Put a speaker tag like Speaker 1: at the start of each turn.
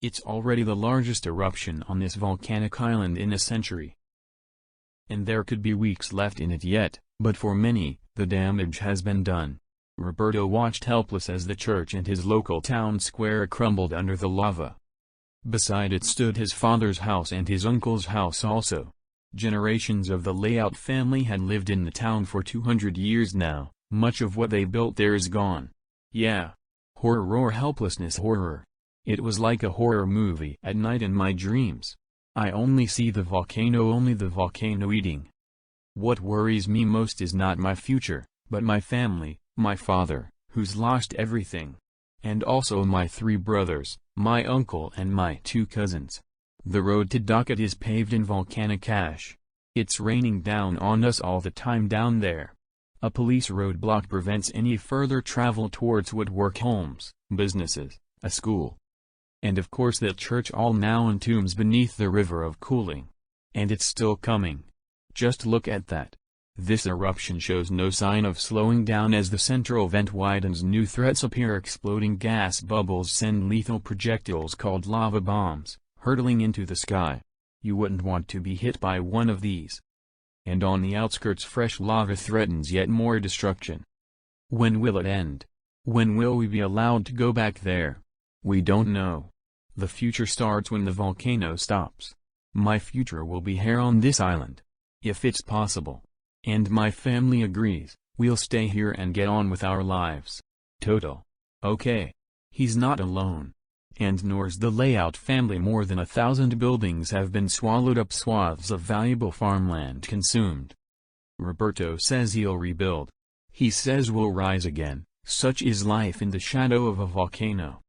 Speaker 1: It's already the largest eruption on this volcanic island in a century. And there could be weeks left in it yet, but for many, the damage has been done. Roberto watched helpless as the church and his local town square crumbled under the lava. Beside it stood his father's house and his uncle's house also. Generations of the layout family had lived in the town for 200 years now. Much of what they built there is gone. Yeah. Horror or helplessness horror. It was like a horror movie at night in my dreams. I only see the volcano eating. What worries me most is not my future, but my family, my father, who's lost everything. And also my 3 brothers, my uncle and my 2 cousins. The road to Docket is paved in volcanic ash. It's raining down on us all the time down there. A police roadblock prevents any further travel towards woodwork homes, businesses, a school. And of course that church all now entombs beneath the river of cooling. And it's still coming. Just look at that. This eruption shows no sign of slowing down as the central vent widens. New threats appear. Exploding gas bubbles send lethal projectiles called lava bombs, hurtling into the sky. You wouldn't want to be hit by one of these. And on the outskirts fresh lava threatens yet more destruction. When will it end? When will we be allowed to go back there? We don't know. The future starts when the volcano stops. My future will be here on this island. If it's possible. And my family agrees, we'll stay here and get on with our lives. Total. Okay. He's not alone. And nor's the layout family. More than 1,000 buildings have been swallowed up, swaths of valuable farmland consumed. Roberto says he'll rebuild. He says we'll rise again. Such is life in the shadow of a volcano.